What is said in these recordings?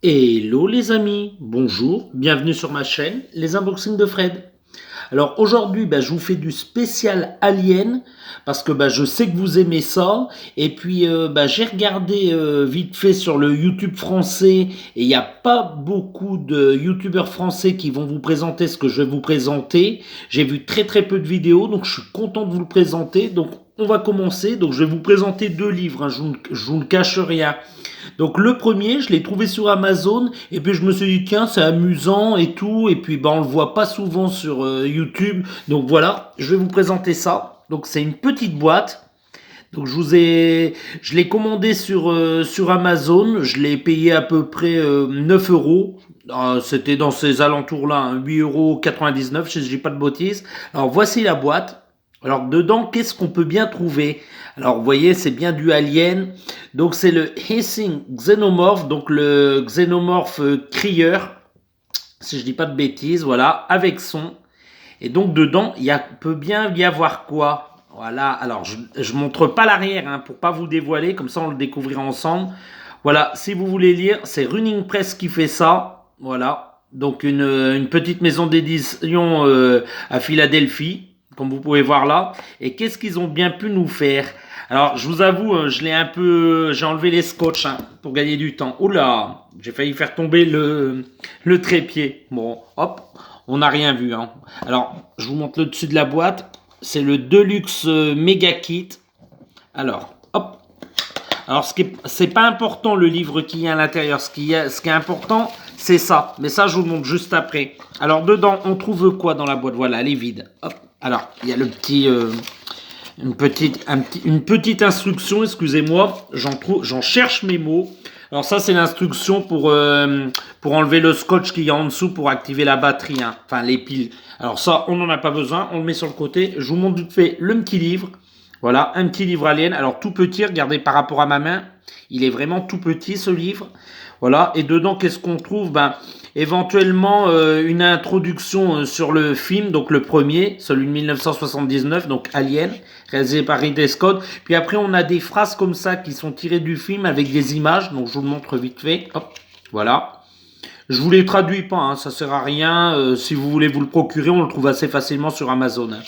Hello les amis, bonjour, bienvenue sur ma chaîne, les unboxings de Fred. Alors aujourd'hui, je vous fais du spécial Alien, parce que je sais que vous aimez ça, et puis j'ai regardé vite fait sur le YouTube français, et il n'y a pas beaucoup de YouTubeurs français qui vont vous présenter ce que je vais vous présenter. J'ai vu très très peu de vidéos, donc je suis content de vous le présenter, donc on va commencer. Donc je vais vous présenter deux livres, hein, je vous ne cache rien. Donc le premier, je l'ai trouvé sur Amazon et puis je me suis dit tiens c'est amusant et tout et puis on le voit pas souvent sur YouTube. Donc voilà, je vais vous présenter ça. Donc c'est une petite boîte. Donc je l'ai commandé sur Amazon. Je l'ai payé à peu près 9 euros. C'était dans ces alentours-là, hein, 8,99 € si je dis pas de bêtises. Alors voici la boîte. Alors dedans, qu'est-ce qu'on peut bien trouver? Alors vous voyez, c'est bien du Alien. Donc c'est le Hissing Xenomorph, donc le Xenomorph crieur, si je dis pas de bêtises, voilà, avec son. Et donc dedans, peut bien y avoir quoi? Voilà, alors je montre pas l'arrière hein, pour pas vous dévoiler, comme ça on le découvrira ensemble. Voilà, si vous voulez lire, c'est Running Press qui fait ça. Voilà, donc une petite maison d'édition à Philadelphie, comme vous pouvez voir là. Et qu'est-ce qu'ils ont bien pu nous faire? Alors, je vous avoue, j'ai enlevé les scotch hein, pour gagner du temps. Oula, j'ai failli faire tomber le trépied. Bon, hop, on n'a rien vu. Hein. Alors, je vous montre le dessus de la boîte. C'est le Deluxe Mega Kit. Alors, hop. Alors, c'est pas important le livre qu'il y a à l'intérieur. Ce qui est important, c'est ça. Mais ça, je vous le montre juste après. Alors, dedans, on trouve quoi dans la boîte? Voilà, elle est vide. Hop. Alors, il y a le petit... une petite instruction, excusez-moi, j'en cherche mes mots. Alors ça, c'est l'instruction pour enlever le scotch qu'il y a en dessous pour activer la batterie, hein. Enfin les piles. Alors ça, on n'en a pas besoin, on le met sur le côté. Je vous montre vite fait le petit livre. Voilà, un petit livre Alien. Alors tout petit, regardez par rapport à ma main, il est vraiment tout petit ce livre. Voilà, et dedans, qu'est-ce qu'on trouve? Éventuellement une introduction sur le film, donc le premier, celui de 1979, donc Alien, réalisé par Ridley Scott. Puis après, on a des phrases comme ça qui sont tirées du film avec des images, donc je vous le montre vite fait. Hop, voilà. Je vous les traduis pas, hein, ça sert à rien. Si vous voulez vous le procurer, on le trouve assez facilement sur Amazon. Hein.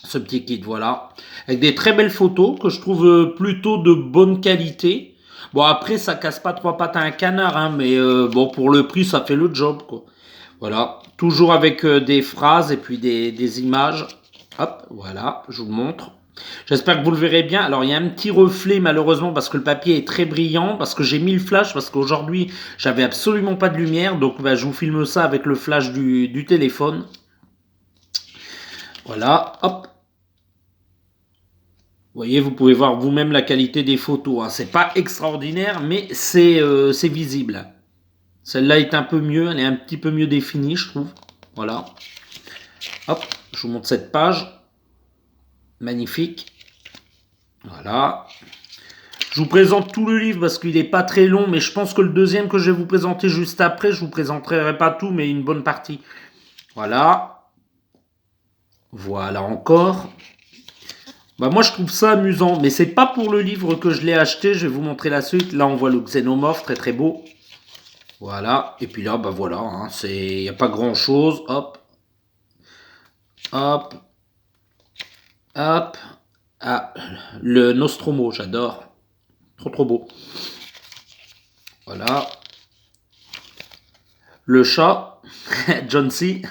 Ce petit kit, voilà. Avec des très belles photos que je trouve plutôt de bonne qualité. Bon, après, ça casse pas trois pattes à un canard, hein, mais bon, pour le prix, ça fait le job, quoi. Voilà. Toujours avec des phrases et puis des images. Hop, voilà, je vous montre. J'espère que vous le verrez bien. Alors, il y a un petit reflet, malheureusement, parce que le papier est très brillant, parce que j'ai mis le flash, parce qu'aujourd'hui, j'avais absolument pas de lumière. Donc, je vous filme ça avec le flash du téléphone. Voilà, hop. Vous voyez, vous pouvez voir vous-même la qualité des photos. Hein. C'est pas extraordinaire, mais c'est visible. Celle-là est un peu mieux, elle est un petit peu mieux définie, je trouve. Voilà. Hop, je vous montre cette page. Magnifique. Voilà. Je vous présente tout le livre parce qu'il n'est pas très long, mais je pense que le deuxième que je vais vous présenter juste après, je vous présenterai pas tout, mais une bonne partie. Voilà. Voilà encore. Moi je trouve ça amusant, mais c'est pas pour le livre que je l'ai acheté, je vais vous montrer la suite. Là on voit le Xenomorph, très très beau. Voilà, et puis là, voilà, hein, il n'y a pas grand chose. Hop, hop, hop. Ah, le Nostromo, j'adore. Trop trop beau. Voilà. Le chat, John C.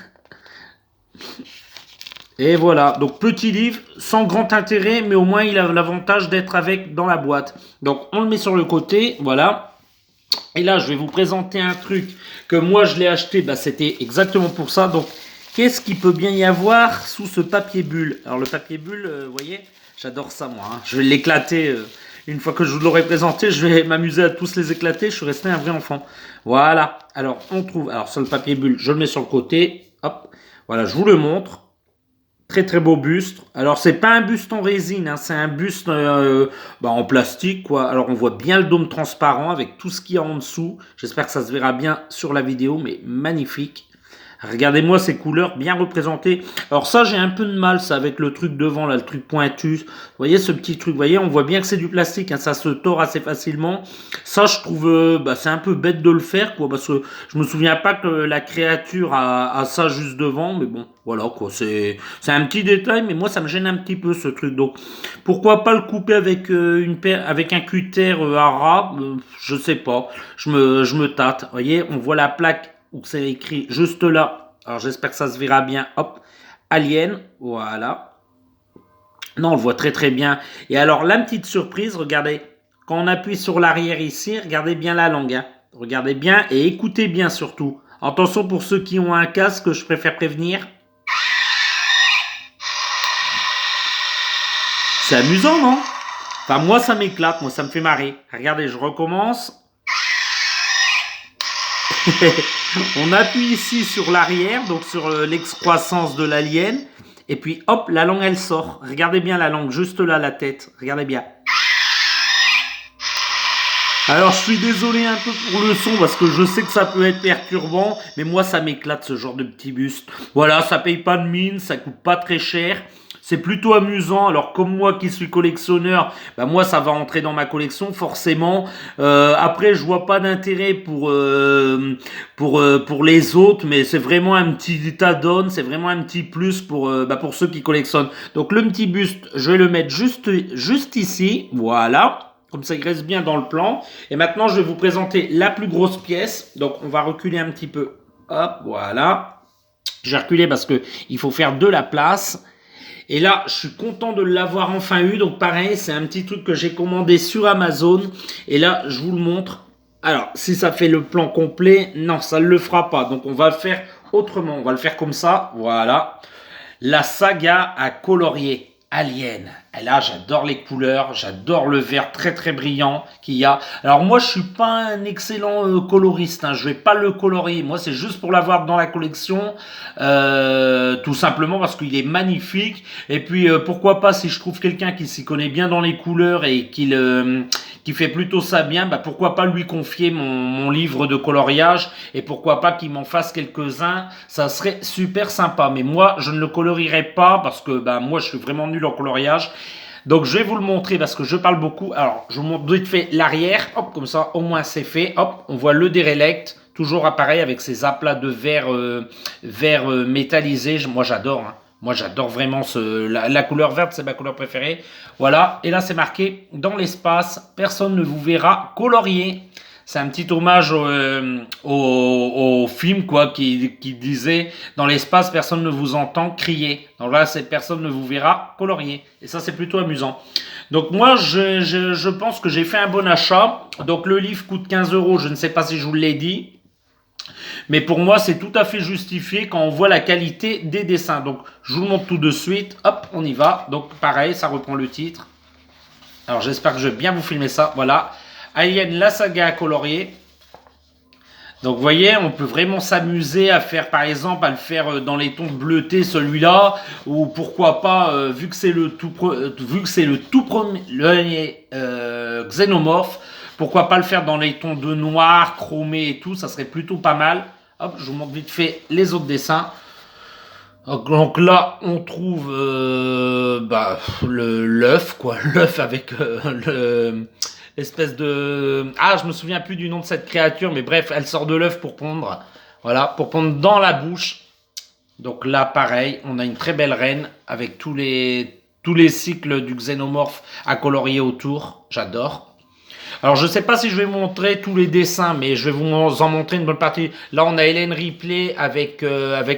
Et voilà, donc petit livre, sans grand intérêt, mais au moins il a l'avantage d'être avec dans la boîte. Donc on le met sur le côté, voilà. Et là, je vais vous présenter un truc que moi je l'ai acheté, c'était exactement pour ça. Donc, qu'est-ce qu'il peut bien y avoir sous ce papier bulle? Alors, le papier bulle, vous voyez, j'adore ça moi. Hein. Je vais l'éclater. Une fois que je vous l'aurai présenté, je vais m'amuser à tous les éclater. Je suis resté un vrai enfant. Voilà. Alors, on trouve. Alors, sur le papier bulle, je le mets sur le côté. Hop. Voilà, je vous le montre. Très très beau buste. Alors c'est pas un buste en résine, hein, c'est un buste en plastique quoi. Alors on voit bien le dôme transparent avec tout ce qu'il y a en dessous. J'espère que ça se verra bien sur la vidéo, mais magnifique. Regardez-moi ces couleurs bien représentées. Alors ça, j'ai un peu de mal, ça, avec le truc devant, là, le truc pointu. Vous voyez ce petit truc, vous voyez, on voit bien que c'est du plastique, hein, ça se tord assez facilement. Ça, je trouve, c'est un peu bête de le faire, quoi, parce que je me souviens pas que la créature a ça juste devant, mais bon, voilà, quoi, c'est un petit détail, mais moi, ça me gêne un petit peu, ce truc. Donc, pourquoi pas le couper avec avec un cutter arabe, je sais pas, je me tâte. Vous voyez, on voit la plaque où c'est écrit juste là. Alors j'espère que ça se verra bien. Hop, Alien, voilà. Non, on le voit très très bien. Et alors la petite surprise, regardez, quand on appuie sur l'arrière ici, regardez bien la langue. Hein. Regardez bien et écoutez bien surtout. Attention pour ceux qui ont un casque, je préfère prévenir. C'est amusant, non? Enfin, moi ça m'éclate, moi ça me fait marrer. Regardez, je recommence. On appuie ici sur l'arrière, donc sur l'excroissance de l'alien. Et puis hop, la langue elle sort. Regardez bien la langue, juste là, la tête. Regardez bien. Alors je suis désolé un peu pour le son parce que je sais que ça peut être perturbant, mais moi ça m'éclate ce genre de petit buste. Voilà, ça paye pas de mine, ça coûte pas très cher. C'est plutôt amusant. Alors comme moi qui suis collectionneur, bah moi ça va entrer dans ma collection forcément. Après je vois pas d'intérêt pour les autres, mais c'est vraiment un petit add-on, c'est vraiment un petit plus pour ceux qui collectionnent. Donc le petit buste, je vais le mettre juste ici, voilà. Comme ça, il reste bien dans le plan. Et maintenant, je vais vous présenter la plus grosse pièce. Donc, on va reculer un petit peu. Hop, voilà. J'ai reculé parce que il faut faire de la place. Et là, je suis content de l'avoir enfin eu. Donc, pareil, c'est un petit truc que j'ai commandé sur Amazon. Et là, je vous le montre. Alors, si ça fait le plan complet, non, ça ne le fera pas. Donc, on va le faire autrement. On va le faire comme ça. Voilà. La saga à colorier. Alien. Et là, j'adore les couleurs, j'adore le vert très très brillant qu'il y a. Alors moi, je suis pas un excellent coloriste, hein. Je vais pas le colorier. Moi, c'est juste pour l'avoir dans la collection, tout simplement parce qu'il est magnifique. Et puis, pourquoi pas si je trouve quelqu'un qui s'y connaît bien dans les couleurs et qui fait plutôt ça bien, bah pourquoi pas lui confier mon livre de coloriage et pourquoi pas qu'il m'en fasse quelques-uns, ça serait super sympa. Mais moi, je ne le colorierai pas parce que bah moi, je suis vraiment nul en coloriage. Donc je vais vous le montrer parce que je parle beaucoup. Alors je vous montre vite fait l'arrière, hop, comme ça au moins c'est fait. Hop, on voit le Derelict, toujours appareil avec ses aplats de verre métallisé. Moi j'adore, hein. Moi j'adore vraiment la couleur verte, c'est ma couleur préférée. Voilà, et là c'est marqué dans l'espace, personne ne vous verra colorier. C'est un petit hommage au film quoi qui disait dans l'espace personne ne vous entend crier. Donc là cette personne ne vous verra colorier. Et ça c'est plutôt amusant. Donc moi je pense que j'ai fait un bon achat. Donc le livre coûte 15 euros. Je ne sais pas si je vous l'ai dit. Mais pour moi, c'est tout à fait justifié quand on voit la qualité des dessins. Donc, je vous le montre tout de suite. Hop, on y va. Donc, pareil, ça reprend le titre. Alors, j'espère que je vais bien vous filmer ça. Voilà. Alien, la saga à colorier. Donc, vous voyez, on peut vraiment s'amuser à faire, par exemple, à le faire dans les tons bleutés, celui-là. Ou pourquoi pas, vu que c'est le tout premier Xénomorphe, pourquoi pas le faire dans les tons de noir, chromé et tout, ça serait plutôt pas mal. Hop, je vous montre vite fait les autres dessins. Donc là, on trouve l'œuf, quoi, l'œuf avec l'espèce de... Ah, je me souviens plus du nom de cette créature, mais bref, elle sort de l'œuf pour pondre. Voilà, pour pondre dans la bouche. Donc là, pareil, on a une très belle reine avec tous les cycles du xénomorphe à colorier autour. J'adore. Alors, je ne sais pas si je vais vous montrer tous les dessins, mais je vais vous en montrer une bonne partie. Là, on a Ellen Ripley avec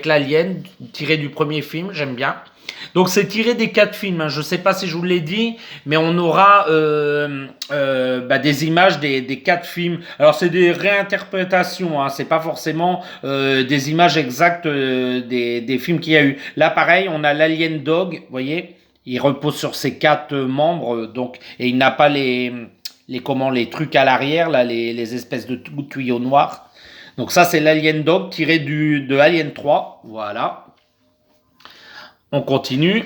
l'Alien, tiré du premier film, j'aime bien. Donc, c'est tiré des 4 films. Hein. Je ne sais pas si je vous l'ai dit, mais on aura des images des 4 films. Alors, c'est des réinterprétations, hein. C'est pas forcément des images exactes des films qu'il y a eu. Là, pareil, on a l'Alien Dog, vous voyez, il repose sur ses 4 membres, donc, et il n'a pas les trucs à l'arrière, là, les espèces de tuyaux noirs. Donc ça, c'est l'Alien Dog tiré de Alien 3. Voilà. On continue.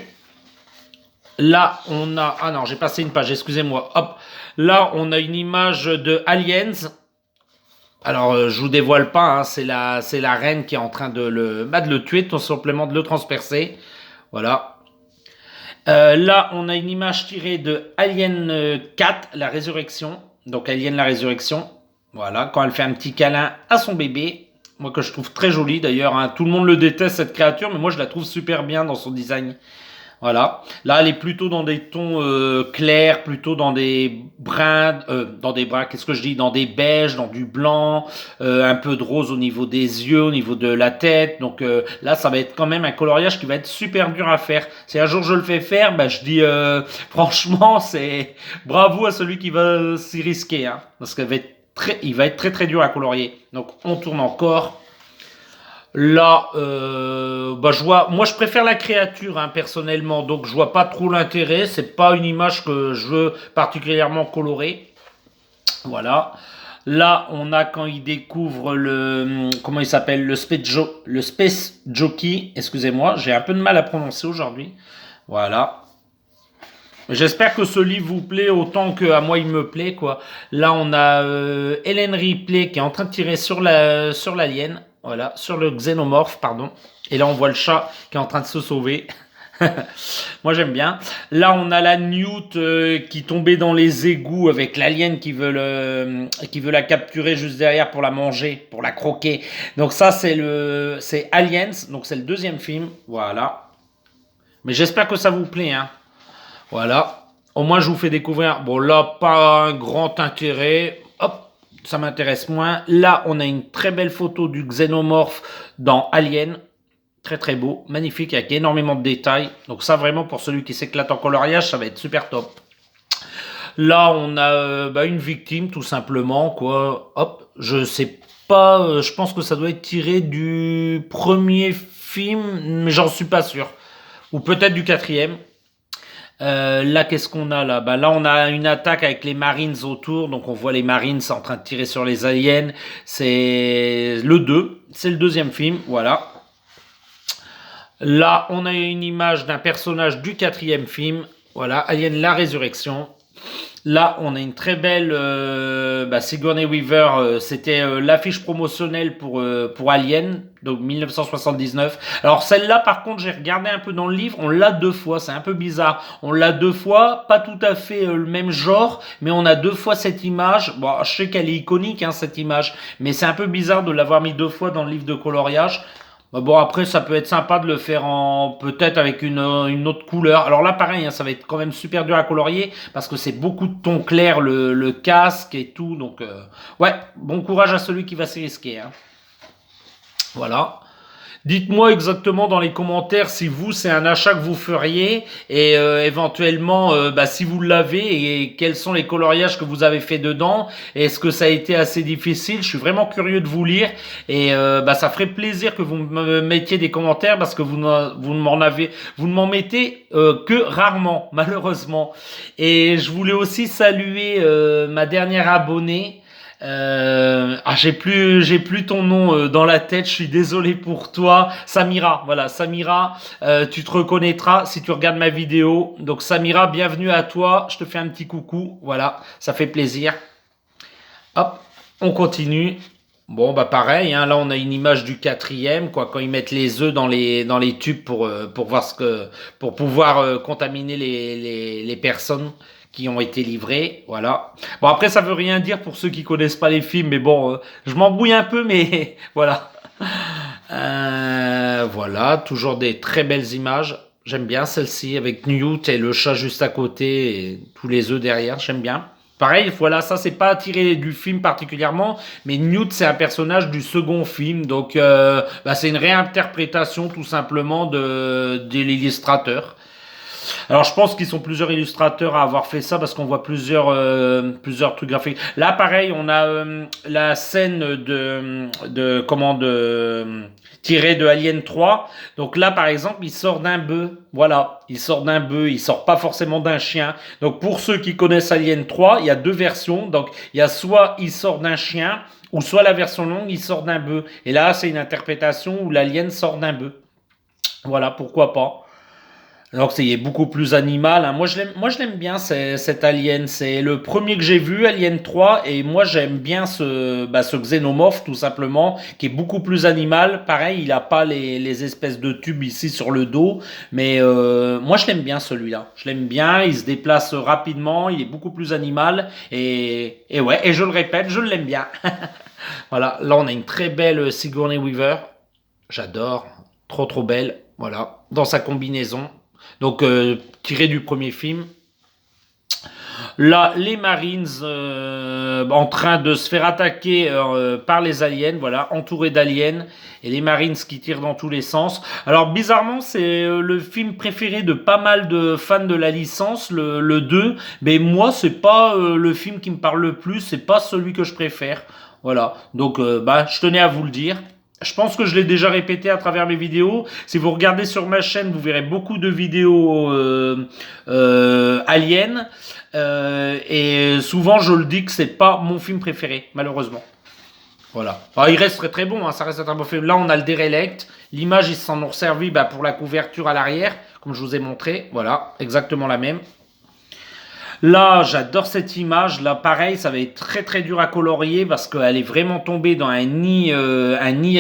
Là, on a... Ah non, j'ai passé une page, excusez-moi. Hop. Là, on a une image de Aliens. Alors, je vous dévoile pas, hein, c'est la reine qui est en train de le tuer, tout simplement de le transpercer. Voilà. Là, on a une image tirée de Alien 4, la résurrection. Donc, Alien la résurrection. Voilà, quand elle fait un petit câlin à son bébé. Moi, que je trouve très joli d'ailleurs, hein. Tout le monde le déteste, cette créature, mais moi, je la trouve super bien dans son design. Voilà. Là, elle est plutôt dans des tons clairs, plutôt dans des bruns, qu'est-ce que je dis, dans des beiges, dans du blanc, un peu de rose au niveau des yeux, au niveau de la tête. Donc là, ça va être quand même un coloriage qui va être super dur à faire. Si un jour je le fais faire, bah, je dis franchement, c'est bravo à celui qui va s'y risquer, hein, parce qu'il va être il va être très très dur à colorier. Donc on tourne encore. Là, bah je vois, moi je préfère la créature hein, personnellement, donc je vois pas trop l'intérêt. C'est pas une image que je veux particulièrement colorer. Voilà. Là, on a quand il découvre comment il s'appelle, le Space Jockey. Excusez-moi, j'ai un peu de mal à prononcer aujourd'hui. Voilà. J'espère que ce livre vous plaît autant que à moi il me plaît quoi. Là on a Ellen Ripley qui est en train de tirer sur l'alien, voilà, sur le xénomorphe pardon. Et là on voit le chat qui est en train de se sauver. Moi j'aime bien. Là on a la Newt qui tombait dans les égouts avec l'alien qui veut la capturer juste derrière pour la manger, pour la croquer. Donc ça c'est Aliens, donc c'est le deuxième film, voilà. Mais j'espère que ça vous plaît hein. Voilà. Au moins, je vous fais découvrir. Bon, là, pas un grand intérêt. Hop, ça m'intéresse moins. Là, on a une très belle photo du xénomorphe dans Alien. Très, très beau. Magnifique, avec énormément de détails. Donc ça, vraiment, pour celui qui s'éclate en coloriage, ça va être super top. Là, on a bah, une victime, tout simplement, quoi. Hop, je sais pas. Je pense que ça doit être tiré du premier film, mais j'en suis pas sûr. Ou peut-être du quatrième. Là, qu'est-ce qu'on a là? Bah là, on a une attaque avec les Marines autour, donc on voit les Marines en train de tirer sur les aliens. C'est le 2, c'est le deuxième film, voilà. Là, on a une image d'un personnage du quatrième film, voilà, Alien la Résurrection. Là, on a une très belle Sigourney Weaver. C'était l'affiche promotionnelle pour Alien, donc 1979. Alors celle-là, par contre, j'ai regardé un peu dans le livre. On l'a deux fois. C'est un peu bizarre. On l'a deux fois, pas tout à fait le même genre, mais on a deux fois cette image. Bon, je sais qu'elle est iconique, hein, cette image, mais c'est un peu bizarre de l'avoir mis deux fois dans le livre de coloriage. Bah bon, après, ça peut être sympa de le faire en peut-être avec une autre couleur. Alors là, pareil, hein, ça va être quand même super dur à colorier parce que c'est beaucoup de tons clairs, le casque et tout. Donc, ouais, bon courage à celui qui va s'y risquer. Hein. Voilà. Dites-moi exactement dans les commentaires si vous, c'est un achat que vous feriez et éventuellement si vous l'avez et quels sont les coloriages que vous avez fait dedans. Est-ce que ça a été assez difficile? Je suis vraiment curieux de vous lire et ça ferait plaisir que vous me mettiez des commentaires parce que vous ne m'en mettez que rarement, malheureusement. Et je voulais aussi saluer ma dernière abonnée. J'ai plus ton nom dans la tête. Je suis désolé pour toi, Samira. Voilà, Samira, tu te reconnaîtras si tu regardes ma vidéo. Donc Samira, bienvenue à toi. Je te fais un petit coucou. Voilà, ça fait plaisir. Hop, on continue. Bon bah pareil, hein, là on a une image du quatrième, quoi, quand ils mettent les œufs dans les tubes pour voir pour pouvoir contaminer les personnes qui ont été livrées, voilà. Bon après ça veut rien dire pour ceux qui connaissent pas les films, mais bon, je m'embrouille un peu, mais voilà. Voilà, toujours des très belles images. J'aime bien celle-ci avec Newt et le chat juste à côté et tous les œufs derrière, j'aime bien. Pareil, voilà, ça c'est pas tiré du film particulièrement, mais Newt c'est un personnage du second film, donc c'est une réinterprétation tout simplement de l'illustrateur. Alors je pense qu'ils sont plusieurs illustrateurs à avoir fait ça parce qu'on voit plusieurs trucs graphiques. Là pareil, on a la scène tirée de Alien 3. Donc là par exemple, il sort d'un bœuf. Voilà, il sort d'un bœuf, il sort pas forcément d'un chien. Donc pour ceux qui connaissent Alien 3, il y a deux versions. Donc il y a soit il sort d'un chien ou soit la version longue, il sort d'un bœuf. Et là, c'est une interprétation où l'alien sort d'un bœuf. Voilà, pourquoi pas. Alors que c'est beaucoup plus animal, hein. Moi je l'aime bien cet Alien. C'est le premier que j'ai vu, Alien 3, et moi j'aime bien ce xénomorphe tout simplement, qui est beaucoup plus animal. Pareil, il a pas les espèces de tubes ici sur le dos, mais moi je l'aime bien celui-là. Je l'aime bien, il se déplace rapidement, il est beaucoup plus animal, et ouais, et je le répète, je l'aime bien. Voilà, là on a une très belle Sigourney Weaver, j'adore, trop belle, voilà, dans sa combinaison. Donc, tiré du premier film. Là, les Marines en train de se faire attaquer par les aliens, voilà, entourés d'aliens, et les Marines qui tirent dans tous les sens. Alors, bizarrement, c'est le film préféré de pas mal de fans de la licence, le 2, mais moi, c'est pas le film qui me parle le plus, c'est pas celui que je préfère. Voilà, donc je tenais à vous le dire. Je pense que je l'ai déjà répété à travers mes vidéos. Si vous regardez sur ma chaîne, vous verrez beaucoup de vidéos aliens. Et souvent, je le dis que c'est pas mon film préféré, malheureusement. Voilà. Alors, il reste très bon, hein, ça reste un très bon film. Là, on a le Derelict. L'image, ils s'en ont servi pour la couverture à l'arrière, comme je vous ai montré. Voilà, exactement la même. Là, j'adore cette image. Là, pareil, ça va être très dur à colorier parce qu'elle est vraiment tombée dans un nid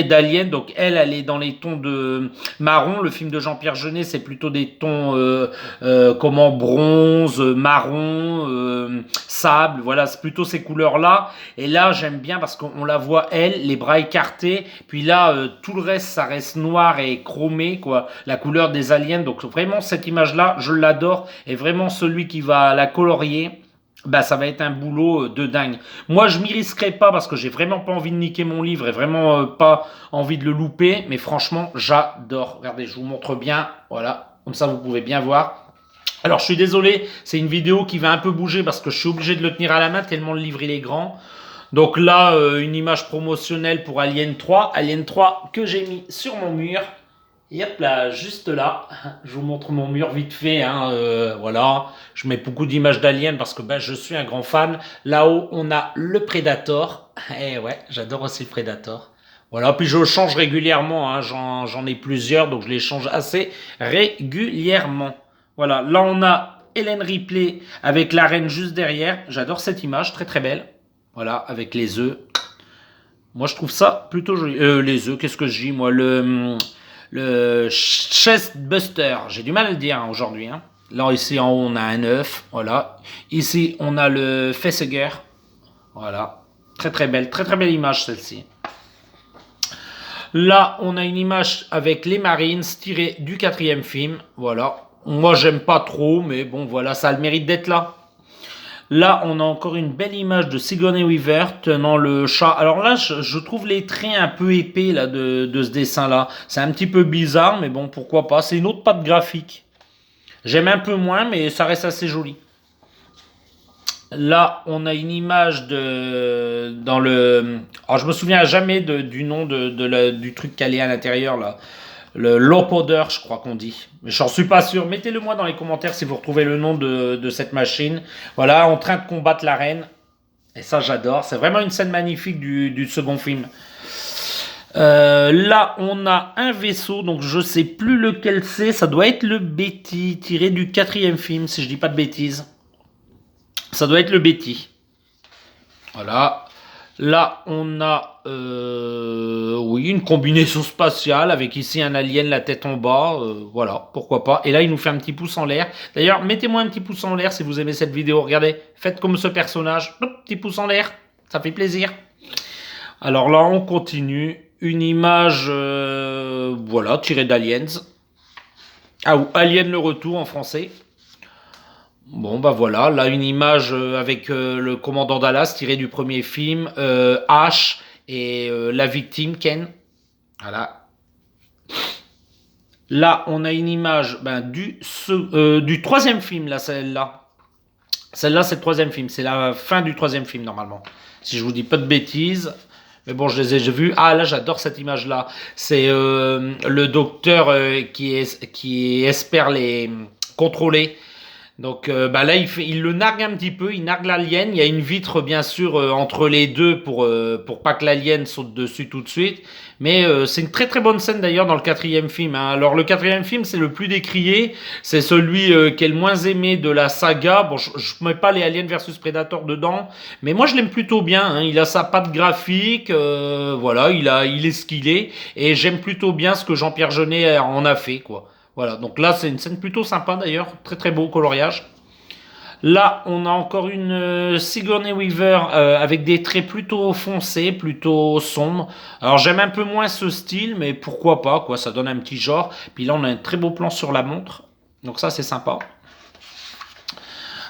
d'alien. Donc, elle est dans les tons de marron. Le film de Jean-Pierre Jeunet, c'est plutôt des tons bronze, marron, sable. Voilà, c'est plutôt ces couleurs-là. Et là, j'aime bien parce qu'on la voit, elle, les bras écartés. Puis là, tout le reste, ça reste noir et chromé, quoi. La couleur des aliens. Donc, vraiment, cette image-là, je l'adore. Et vraiment, celui qui va la colorier, ça va être un boulot de dingue. Moi, je m'y risquerai pas parce que j'ai vraiment pas envie de niquer mon livre et vraiment pas envie de le louper. Mais franchement, j'adore. Regardez, je vous montre bien. Voilà, comme ça, vous pouvez bien voir. Alors, je suis désolé, c'est une vidéo qui va un peu bouger parce que je suis obligé de le tenir à la main tellement le livre il est grand. Donc là, une image promotionnelle pour Alien 3. Alien 3 que j'ai mis sur mon mur. Et hop là, juste là, je vous montre mon mur vite fait, hein, voilà, je mets beaucoup d'images d'aliens parce que je suis un grand fan. Là-haut, on a le Predator, et ouais, j'adore aussi le Predator. Voilà, puis je change régulièrement, hein, j'en ai plusieurs, donc je les change assez régulièrement. Voilà, là on a Ellen Ripley avec la reine juste derrière, j'adore cette image, très belle. Voilà, avec les œufs. Moi je trouve ça plutôt joli. Les œufs, qu'est-ce que je dis moi, le chest buster, j'ai du mal à le dire aujourd'hui. Hein. Là, ici en haut, on a un œuf. Voilà. Ici, on a le facehugger. Voilà. Très belle image celle-ci. Là, on a une image avec les Marines tirée du 4e film. Voilà. Moi, j'aime pas trop, mais bon, voilà, ça a le mérite d'être là. Là, on a encore une belle image de Sigourney Weaver tenant le chat. Alors là, je trouve les traits un peu épais là, de ce dessin-là. C'est un petit peu bizarre, mais bon, pourquoi pas. C'est une autre patte graphique. J'aime un peu moins, mais ça reste assez joli. Là, on a une image dans le... Alors, je me souviens jamais du nom du truc calé à l'intérieur, là. Le low powder, je crois qu'on dit. Mais j'en suis pas sûr. Mettez-le moi dans les commentaires si vous retrouvez le nom de cette machine. Voilà, en train de combattre la reine. Et ça, j'adore. C'est vraiment une scène magnifique du second film. Là, on a un vaisseau. Donc, je sais plus lequel c'est. Ça doit être le Betty, tiré du 4e film, si je dis pas de bêtises. Ça doit être le Betty. Voilà. Là, on a une combinaison spatiale avec ici un alien, la tête en bas. Voilà, pourquoi pas. Et là, il nous fait un petit pouce en l'air. D'ailleurs, mettez-moi un petit pouce en l'air si vous aimez cette vidéo. Regardez, faites comme ce personnage. Hop, petit pouce en l'air, ça fait plaisir. Alors là, on continue. Une image, tirée d'Aliens. Ah, ou Alien le retour en français. Bon, voilà, là une image avec le commandant Dallas tiré du premier film, Ash et la victime, Ken. Voilà. Là, on a une image du 3e film, là, celle-là. Celle-là, c'est le 3e film. C'est la fin du 3e film, normalement. Si je vous dis pas de bêtises. Mais bon, je les ai vus. Ah, là, j'adore cette image-là. C'est le docteur qui espère les contrôler Donc bah là, il le nargue un petit peu, il nargue l'alien. Il y a une vitre bien sûr entre les deux pour pas que l'alien saute dessus tout de suite. Mais c'est une très très bonne scène d'ailleurs dans le quatrième film, hein. Alors le quatrième film, c'est le plus décrié, c'est celui qui est le moins aimé de la saga. Bon, je mets pas les Aliens versus Predator dedans, mais moi je l'aime plutôt bien, hein. Il a sa patte graphique, voilà, il est ce qu'il est, et j'aime plutôt bien ce que Jean-Pierre Jeunet en a fait, quoi. Voilà, donc là c'est une scène plutôt sympa d'ailleurs, très très beau coloriage. Là, on a encore une Sigourney Weaver avec des traits plutôt foncés, plutôt sombres. Alors j'aime un peu moins ce style, mais pourquoi pas, quoi, ça donne un petit genre. Puis là, on a un très beau plan sur la montre, donc ça c'est sympa.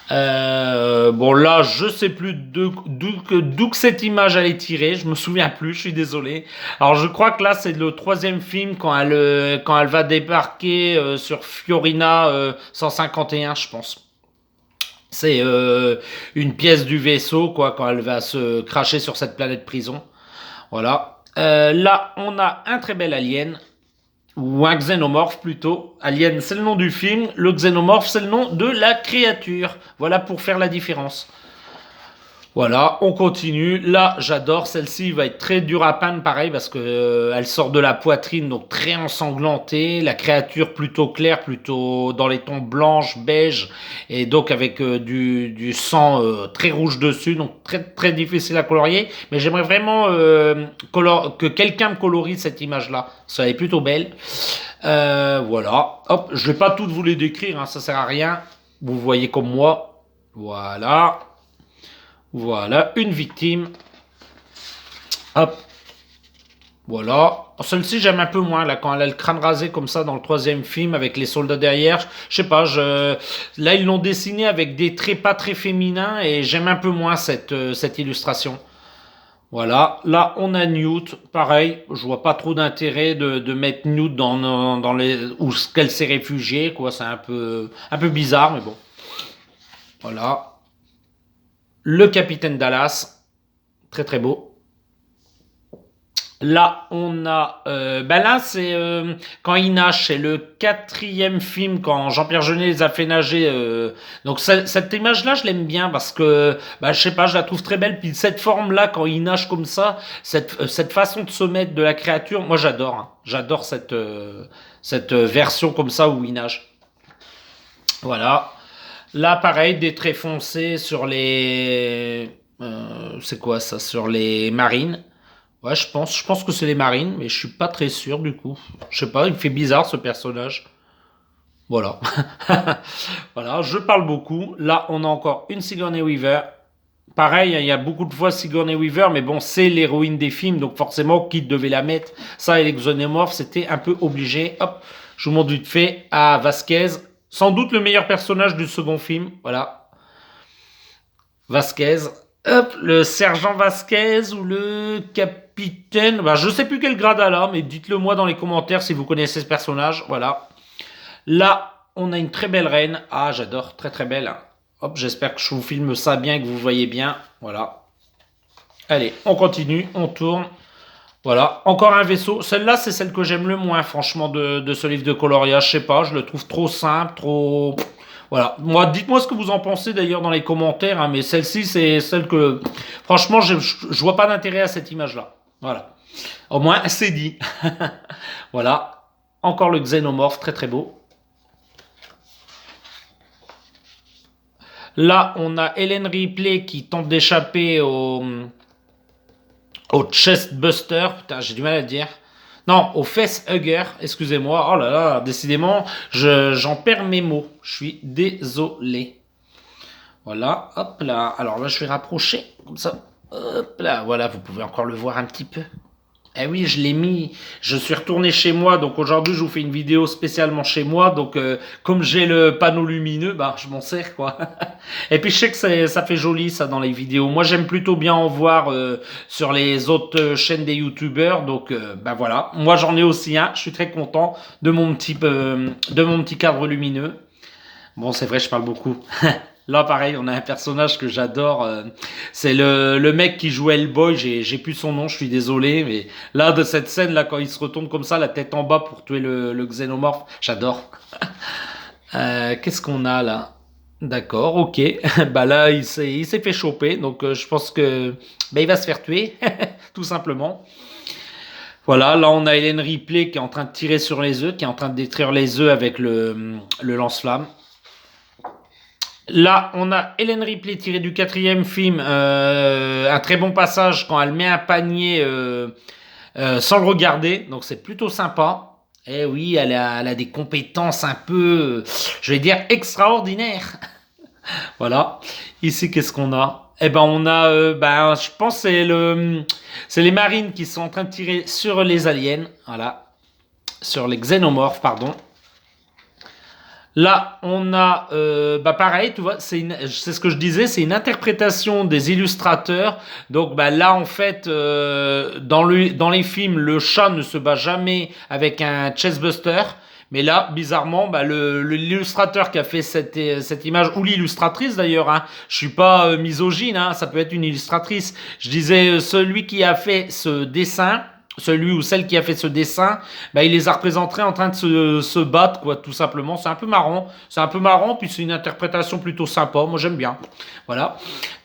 Bon là, je sais plus d'où que cette image elle est tirée, je me souviens plus, je suis désolé. Alors je crois que là c'est le troisième film quand elle va débarquer sur Fiorina 151, je pense. C'est une pièce du vaisseau, quoi, quand elle va se cracher sur cette planète prison. Voilà. Là, on a un très bel alien, ou un xénomorphe plutôt. Alien, c'est le nom du film. Le xénomorphe, c'est le nom de la créature. Voilà pour faire la différence. Voilà, on continue. Là, j'adore. Celle-ci va être très dure à peindre, pareil, parce que elle sort de la poitrine, donc très ensanglantée. La créature plutôt claire, plutôt dans les tons blanches, beige, et donc avec du sang très rouge dessus, donc très très difficile à colorier. Mais j'aimerais vraiment que quelqu'un me colorie cette image-là. Ça est plutôt belle. Voilà. Hop, je vais pas toutes vous les décrire, hein, ça sert à rien. Vous voyez comme moi. Voilà. Voilà, une victime. Hop, voilà. Celle-ci, j'aime un peu moins, là, quand elle a le crâne rasé comme ça dans le troisième film avec les soldats derrière. Je sais pas, là, ils l'ont dessiné avec des traits pas très féminins et j'aime un peu moins cette illustration. Voilà, là on a Newt, pareil, je vois pas trop d'intérêt de mettre Newt dans les où qu'elle s'est réfugiée, quoi, c'est un peu bizarre, mais bon. Voilà, le capitaine Dallas, très très beau. Là, on a, ben là, c'est quand ils nagent, c'est le quatrième film quand Jean-Pierre Jeunet les a fait nager. Donc cette image-là, je l'aime bien parce que, bah, je sais pas, je la trouve très belle. Puis cette forme-là, quand ils nagent comme ça, cette façon de se mettre de la créature, moi j'adore, hein. J'adore cette version comme ça où ils nagent. Voilà. Là, pareil, des traits foncés sur les, c'est quoi ça, sur les marines. Ouais, je pense que c'est les marines, mais je suis pas très sûr du coup. Je sais pas, il fait bizarre ce personnage. Voilà. Voilà, je parle beaucoup. Là, on a encore une Sigourney Weaver. Pareil, hein, il y a beaucoup de fois Sigourney Weaver, mais bon, c'est l'héroïne des films, donc forcément, qui devait la mettre? Ça et les xénomorphes, c'était un peu obligé. Hop, je vous montre vite fait à Vasquez. Sans doute le meilleur personnage du second film. Voilà, Vasquez. Hop, le sergent Vasquez ou le capitaine. Bah, je sais plus quel grade elle a, mais dites-le moi dans les commentaires si vous connaissez ce personnage. Voilà. Là, on a une très belle reine. Ah, j'adore, très très belle. Hop, j'espère que je vous filme ça bien, que vous voyez bien. Voilà. Allez, on continue, on tourne. Voilà, encore un vaisseau. Celle-là, c'est celle que j'aime le moins, franchement, de ce livre de coloriage. Je sais pas, je le trouve trop simple, trop. Voilà. Moi, dites-moi ce que vous en pensez d'ailleurs dans les commentaires, hein, mais celle-ci, c'est celle que. Franchement, je vois pas d'intérêt à cette image-là. Voilà. Au moins, c'est dit. Voilà. Encore le xénomorphe, très très beau. Là, on a Helen Ripley qui tente d'échapper au chest buster. Putain, j'ai du mal à le dire. Non, au face hugger, excusez-moi. Oh là là, décidément, j'en perds mes mots. Je suis désolé. Voilà, hop là. Alors là, je vais rapprocher, comme ça. Hop là, voilà, vous pouvez encore le voir un petit peu. Eh oui, je l'ai mis. Je suis retourné chez moi, donc aujourd'hui, je vous fais une vidéo spécialement chez moi. Donc, comme j'ai le panneau lumineux, bah, je m'en sers, quoi. Et puis, je sais que ça fait joli, ça, dans les vidéos. Moi, j'aime plutôt bien en voir sur les autres chaînes des youtubeurs. Donc, bah voilà. Moi, j'en ai aussi un. Je suis très content de mon petit cadre lumineux. Bon, c'est vrai, je parle beaucoup. Là, pareil, on a un personnage que j'adore. C'est le mec qui joue Hellboy. J'ai plus son nom, je suis désolé. Mais là, de cette scène-là, quand il se retourne comme ça, la tête en bas pour tuer le xénomorphe, j'adore. Qu'est-ce qu'on a là? D'accord, ok. Bah là, il s'est fait choper, donc je pense que bah, il va se faire tuer, tout simplement. Voilà, là on a Hélène Ripley qui est en train de tirer sur les œufs, qui est en train de détruire les œufs avec le lance-flamme. Là, on a Hélène Ripley tirée du quatrième film, un très bon passage quand elle met un panier sans le regarder, donc c'est plutôt sympa. Eh oui, elle a des compétences un peu, je vais dire, extraordinaires. Voilà. Ici, qu'est-ce qu'on a? Eh ben, on a, ben, je pense que c'est les marines qui sont en train de tirer sur les aliens. Voilà. Sur les xénomorphes, pardon. Là, on a, bah pareil, tu vois, c'est ce que je disais, c'est une interprétation des illustrateurs. Donc, bah là, en fait, dans les films, le chat ne se bat jamais avec un chestbuster. Mais là, bizarrement, bah l'illustrateur qui a fait cette image, ou l'illustratrice d'ailleurs, hein, je suis pas misogyne, hein, ça peut être une illustratrice. Je disais, celui qui a fait ce dessin, celui ou celle qui a fait ce dessin, bah, il les a représentés en train de se battre, quoi, tout simplement. C'est un peu marrant. C'est un peu marrant, puis c'est une interprétation plutôt sympa. Moi, j'aime bien. Voilà.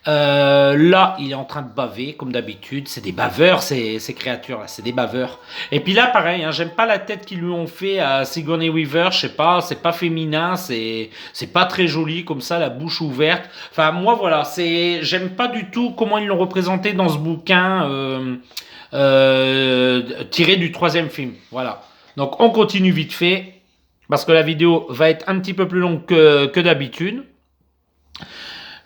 Là, il est en train de baver, comme d'habitude. C'est des baveurs, ces créatures-là. C'est des baveurs. Et puis là, pareil, hein, j'aime pas la tête qu'ils lui ont fait à Sigourney Weaver. Je sais pas, c'est pas féminin, c'est pas très joli, comme ça, la bouche ouverte. Enfin, moi, voilà, j'aime pas du tout comment ils l'ont représenté dans ce bouquin. Tiré du troisième film. Voilà. Donc on continue vite fait, parce que la vidéo va être un petit peu plus longue que d'habitude.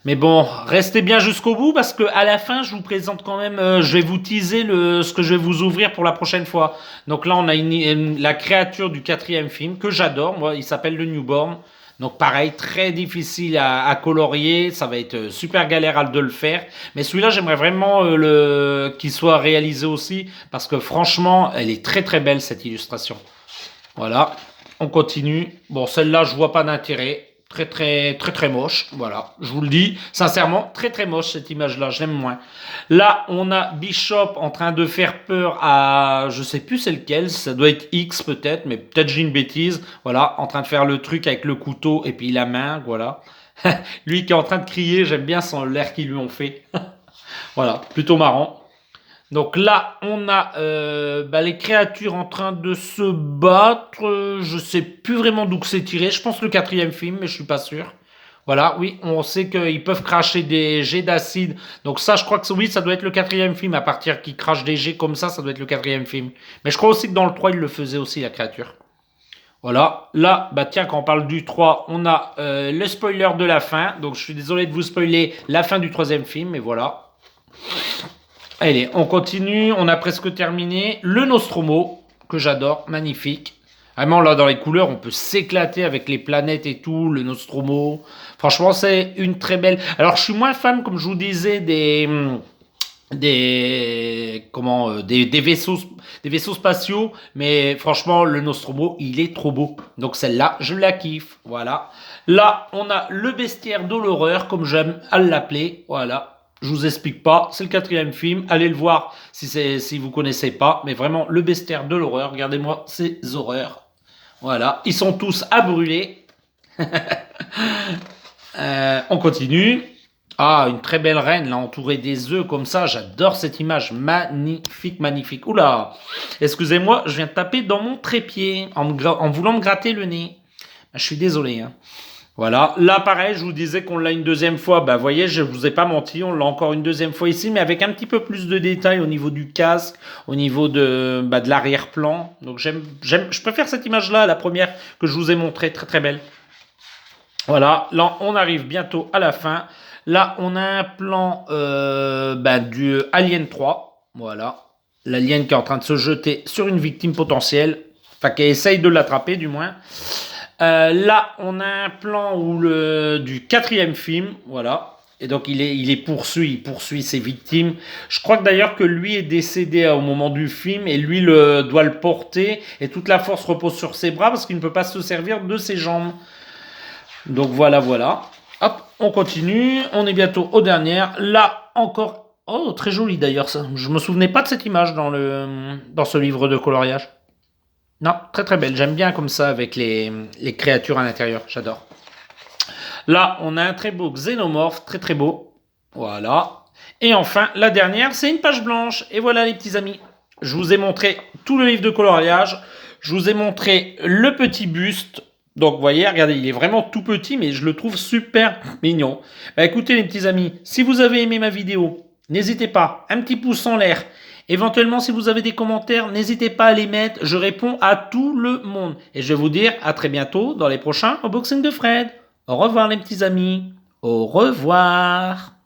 Mais bon, restez bien jusqu'au bout, parce que à la fin, je vous présente quand même, je vais vous teaser ce que je vais vous ouvrir pour la prochaine fois. Donc là, on a la créature du quatrième film, que j'adore, moi, il s'appelle le Newborn. Donc pareil, très difficile à colorier, ça va être super galère de le faire. Mais celui-là, j'aimerais vraiment qu'il soit réalisé aussi, parce que franchement, elle est très très belle cette illustration. Voilà, on continue. Bon, celle-là, je vois pas d'intérêt. Très très très très moche, voilà, je vous le dis sincèrement, très très moche cette image-là, je l'aime moins. Là, on a Bishop en train de faire peur à, je sais plus c'est lequel, ça doit être X peut-être, mais peut-être j'ai une bêtise. Voilà, en train de faire le truc avec le couteau et puis la main, voilà. Lui qui est en train de crier, j'aime bien l'air qu'ils lui ont fait. Voilà, plutôt marrant. Donc là, on a les créatures en train de se battre. Je sais plus vraiment d'où que c'est tiré. Je pense le quatrième film, mais je suis pas sûr. Voilà, oui, on sait qu'ils peuvent cracher des jets d'acide. Donc ça, je crois que oui, ça doit être le quatrième film. À partir qu'ils crachent des jets comme ça doit être le quatrième film. Mais je crois aussi que dans le 3, il le faisait aussi, la créature. Voilà, là, bah tiens, quand on parle du 3, on a le spoiler de la fin. Donc je suis désolé de vous spoiler la fin du troisième film, mais voilà. Allez, on continue, on a presque terminé. Le Nostromo, que j'adore, magnifique. Vraiment, là, dans les couleurs, on peut s'éclater avec les planètes et tout, le Nostromo. Franchement, c'est une très belle... Alors, je suis moins fan, comme je vous disais, des vaisseaux spatiaux, mais franchement, le Nostromo, il est trop beau. Donc, celle-là, je la kiffe. Voilà. Là, on a le bestiaire de l'horreur, comme j'aime à l'appeler. Voilà. Je vous explique pas, c'est le quatrième film. Allez le voir si vous connaissez pas. Mais vraiment, le bestiaire de l'horreur. Regardez-moi ces horreurs. Voilà, ils sont tous à brûler. On continue. Ah, une très belle reine, là, entourée des œufs comme ça. J'adore cette image. Magnifique, magnifique. Oula, excusez-moi, je viens de taper dans mon trépied en voulant me gratter le nez. Je suis désolé, hein. Voilà, là pareil, je vous disais qu'on l'a une deuxième fois, bah vous voyez, je vous ai pas menti, on l'a encore une deuxième fois ici, mais avec un petit peu plus de détails au niveau du casque, au niveau de l'arrière-plan. Donc je préfère cette image-là, la première que je vous ai montrée, très très belle. Voilà, là on arrive bientôt à la fin. Là on a un plan du Alien 3, voilà. L'alien qui est en train de se jeter sur une victime potentielle, enfin qui essaye de l'attraper du moins. Là, on a un plan du quatrième film, voilà. Et donc, il poursuit ses victimes. Je crois que d'ailleurs que lui est décédé au moment du film et lui doit le porter et toute la force repose sur ses bras parce qu'il ne peut pas se servir de ses jambes. Donc voilà, voilà. Hop, on continue. On est bientôt aux dernières. Là, encore. Oh, très joli d'ailleurs ça. Je me souvenais pas de cette image dans ce livre de coloriage. Non, très très belle. J'aime bien comme ça avec les créatures à l'intérieur. J'adore. Là, on a un très beau xénomorphe, très très beau. Voilà. Et enfin, la dernière, c'est une page blanche. Et voilà les petits amis. Je vous ai montré tout le livre de coloriage. Je vous ai montré le petit buste. Donc, vous voyez, regardez, il est vraiment tout petit, mais je le trouve super mignon. Bah, écoutez les petits amis, si vous avez aimé ma vidéo, n'hésitez pas, un petit pouce en l'air. Éventuellement, si vous avez des commentaires, n'hésitez pas à les mettre. Je réponds à tout le monde. Et je vais vous dire à très bientôt dans les prochains unboxings de Fred. Au revoir les petits amis. Au revoir.